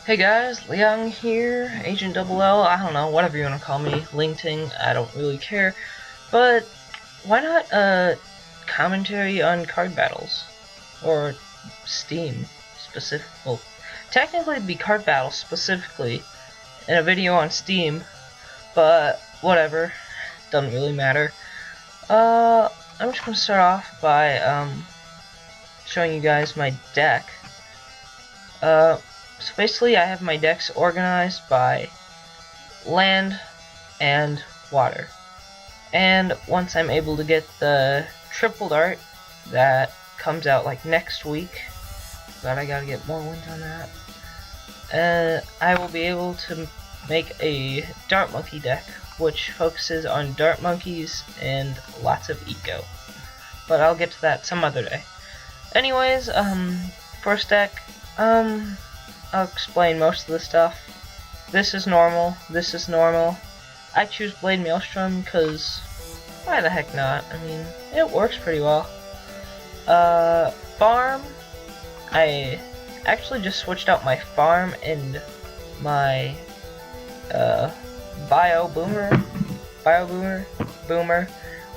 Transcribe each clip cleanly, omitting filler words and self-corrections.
Hey guys, Leon here, Agent Double L, I don't know, whatever you want to call me, Lingting, I don't really care, but why not a commentary on card battles, or Steam, well, technically it'd be card battles specifically, in a video on Steam, but whatever, doesn't really matter. I'm just gonna start off by, showing you guys my deck. So basically I have my decks organized by land and water. And once I'm able to get the triple dart that comes out like next week, but I gotta get more wins on that, I will be able to make a dart monkey deck which focuses on dart monkeys and lots of eco. But I'll get to that some other day. Anyways, first deck, I'll explain most of the stuff. This is normal, this is normal. I choose Blade Maelstrom because why the heck not? I mean, it works pretty well. Farm, I actually just switched out my farm and my bio boomer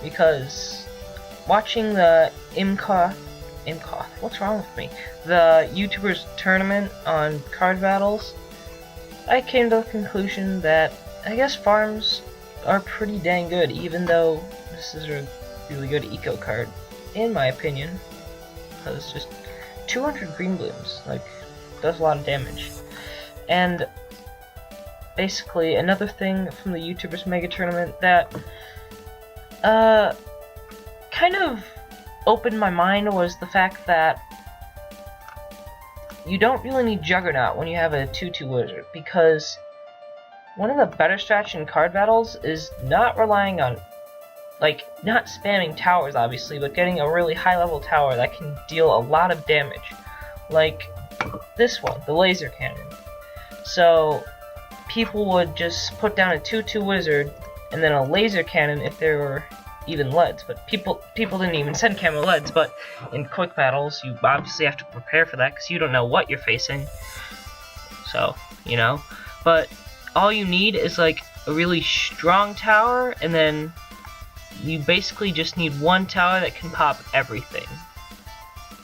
because watching the Imkoth, what's wrong with me? The YouTubers tournament on card battles, I came to the conclusion that I guess farms are pretty dang good, even though this is a really good eco card, in my opinion. Because just 200 green blooms, like, does a lot of damage. And basically, another thing from the YouTubers Mega Tournament that kind of opened my mind was the fact that you don't really need Juggernaut when you have a 2/2 wizard, because one of the better strats in card battles is not relying on, like, not spamming towers obviously, but getting a really high level tower that can deal a lot of damage, like this one, the laser cannon. So people would just put down a 2/2 wizard and then a laser cannon if there were even leads, but people didn't even send camo leads. But in quick battles, you obviously have to prepare for that because you don't know what you're facing. So, you know, but all you need is like a really strong tower, and then you basically just need one tower that can pop everything.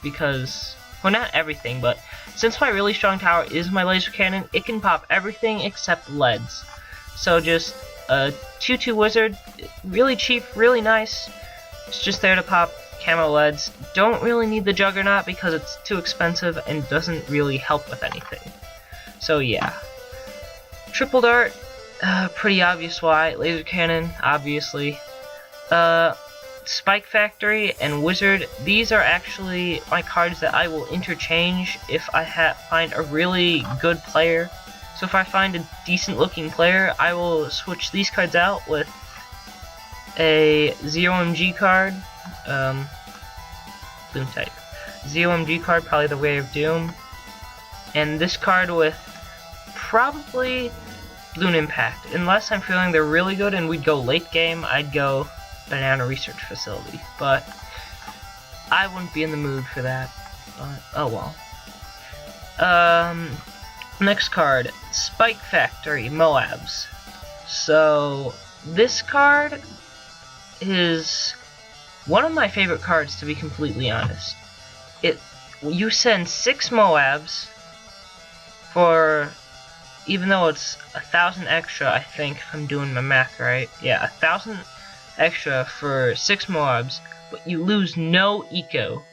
Because, well, not everything, but since my really strong tower is my laser cannon, it can pop everything except leads. So just a 2/2 wizard, really cheap, really nice. It's just there to pop camo leads. Don't really need the Juggernaut because it's too expensive and doesn't really help with anything. So yeah. Triple dart, pretty obvious why. Laser cannon, obviously. Spike Factory and Wizard, these are actually my cards that I will interchange if I find a really good player. So if I find a decent looking player, I will switch these cards out with a ZOMG card, Bloom type. ZOMG card, probably the Way of Doom, and this card with probably Bloom Impact. Unless I'm feeling they're really good and we'd go late game, I'd go Banana Research Facility, but I wouldn't be in the mood for that, but oh well. Next card, Spike Factory, Moabs. So, this card is one of my favorite cards, to be completely honest. You send 6 Moabs for, even though it's 1,000 extra, I think, if I'm doing my math right. Yeah, 1,000 extra for 6 Moabs, but you lose no eco.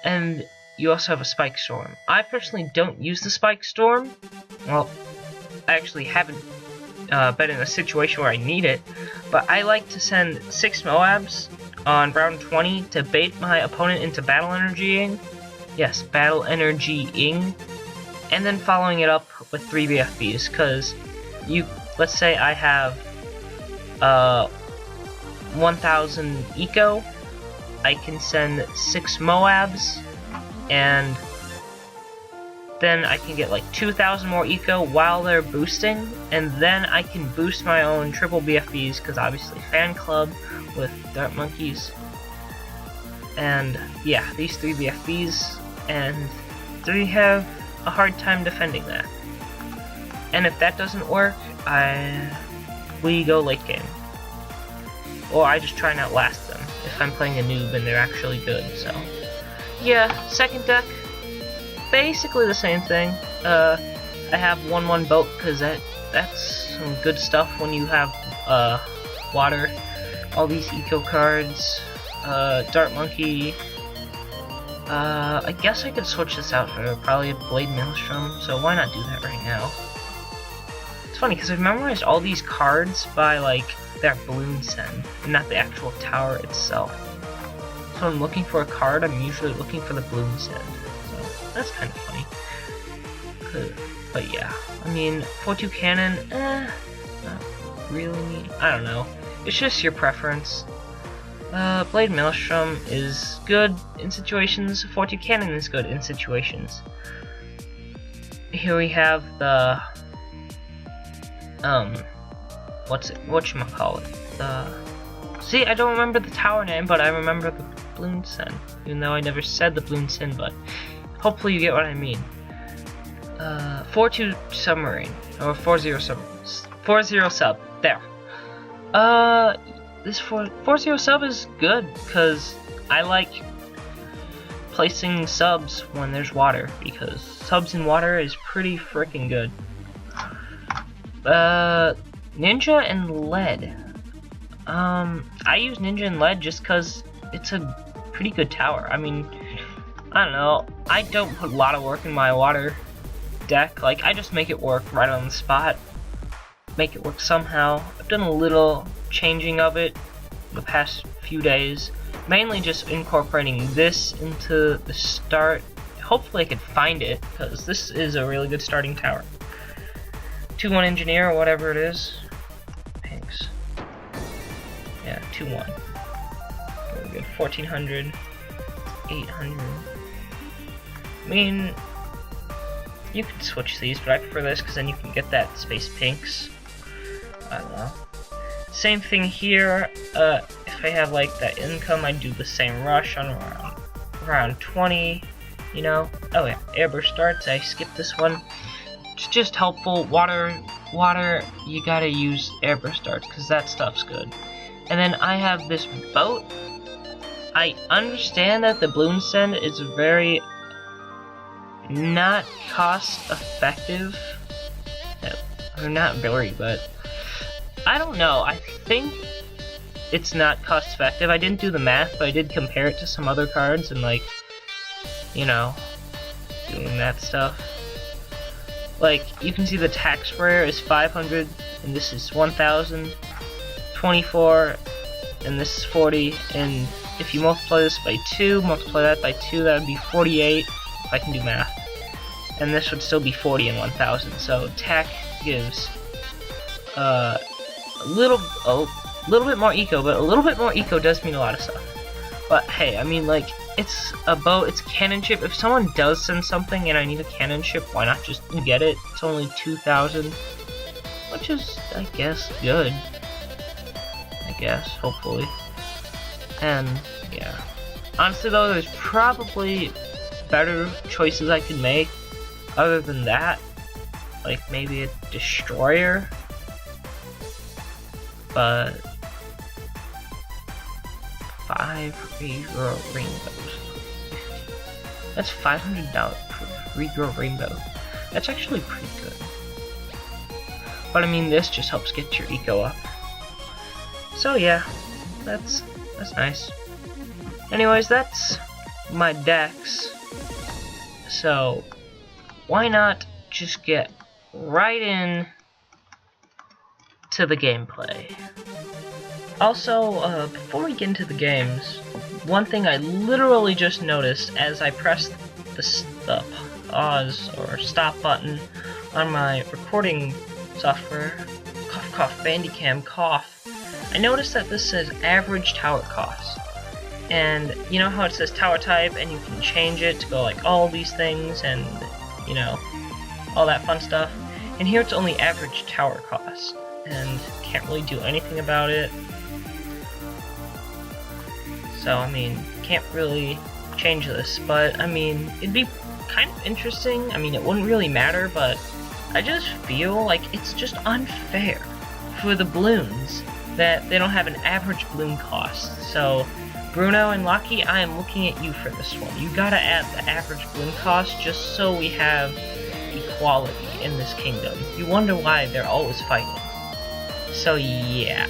And you also have a Spike Storm. I personally don't use the Spike Storm. Well, I actually haven't been in a situation where I need it, but I like to send 6 Moabs on round 20 to bait my opponent into battle energying. Yes, battle energying, and then following it up with 3 BFBs, because let's say I have 1,000 eco, I can send 6 Moabs, and then I can get like 2,000 more eco while they're boosting, and then I can boost my own triple BFBs, because obviously fan club with dart monkeys. And yeah, these 3 BFBs, and 3 have a hard time defending that. And if that doesn't work, we go late game. Or I just try and outlast them if I'm playing a noob and they're actually good, so. Yeah, second deck, basically the same thing. I have 1/1 boat because that's some good stuff when you have water. All these eco cards, Dart Monkey. I guess I could switch this out for probably a Blade Maelstrom, so why not do that right now? It's funny because I've memorized all these cards by like their balloon send, and not the actual tower itself. So when I'm looking for a card, I'm usually looking for the balloon send. So that's kind of funny. But yeah, I mean, 4-2 cannon, not really. I don't know. It's just your preference. Blade Maelstrom is good in situations. 4-2 cannon is good in situations. Here we have the whatchamacallit? See, I don't remember the tower name, but I remember the balloon send. Even though I never said the balloon send, but hopefully you get what I mean. 4-2 submarine or 4-0 sub. 4-0 sub. There. This 4-0 sub is good because I like placing subs when there's water, because subs in water is pretty freaking good. Ninja and lead. I use Ninja and lead just because it's a pretty good tower. I mean, I don't know. I don't put a lot of work in my water deck. Like, I just make it work right on the spot. Make it work somehow. I've done a little changing of it the past few days. Mainly just incorporating this into the start. Hopefully I could find it, because this is a really good starting tower. 2-1 engineer or whatever it is. Thanks. Yeah, 2-1. Very good. 1400. 800. I mean, you could switch these, but I prefer this because then you can get that space pinks. I don't know. Same thing here. If I have like that income, I'd do the same rush on around 20. You know. Oh yeah, airburst starts. I skipped this one. It's just helpful. Water. You gotta use airburst starts because that stuff's good. And then I have this boat. I understand that the balloon send is very not cost effective, or not very, but I don't know. I think it's not cost effective. I didn't do the math, but I did compare it to some other cards and, like, you know, doing that stuff. Like, you can see the tax sprayer is 500 and this is 1000, 24 and this is 40, and if you multiply this by 2, multiply that by 2, that would be 48 if I can do math. And this would still be 40 and 1000. So tack gives a little bit more eco, but a little bit more eco does mean a lot of stuff. But hey, I mean, like, it's a boat, it's a cannon ship. If someone does send something and I need a cannon ship, why not just get it? It's only 2000, which is, I guess, good. I guess, hopefully. And yeah, honestly though, there's probably better choices I could make other than that, like maybe a destroyer, but 5 regrow rainbows. That's $500 for regrow rainbow. That's actually pretty good. But I mean, this just helps get your eco up. So yeah, that's nice. Anyways, that's my decks. So why not just get right in to the gameplay? Also, before we get into the games, one thing I literally just noticed as I pressed the pause or stop button on my recording software, cough, Bandicam, cough, I noticed that this says average tower cost. And you know how it says tower type and you can change it to go like all these things and, you know, all that fun stuff. And here it's only average tower cost and can't really do anything about it. So I mean, can't really change this, but I mean, it'd be kind of interesting. I mean, it wouldn't really matter, but I just feel like it's just unfair for the balloons that they don't have an average balloon cost. So, Bruno and Lucky, I am looking at you for this one. You gotta add the average balloon cost just so we have equality in this kingdom. You wonder why they're always fighting. So yeah.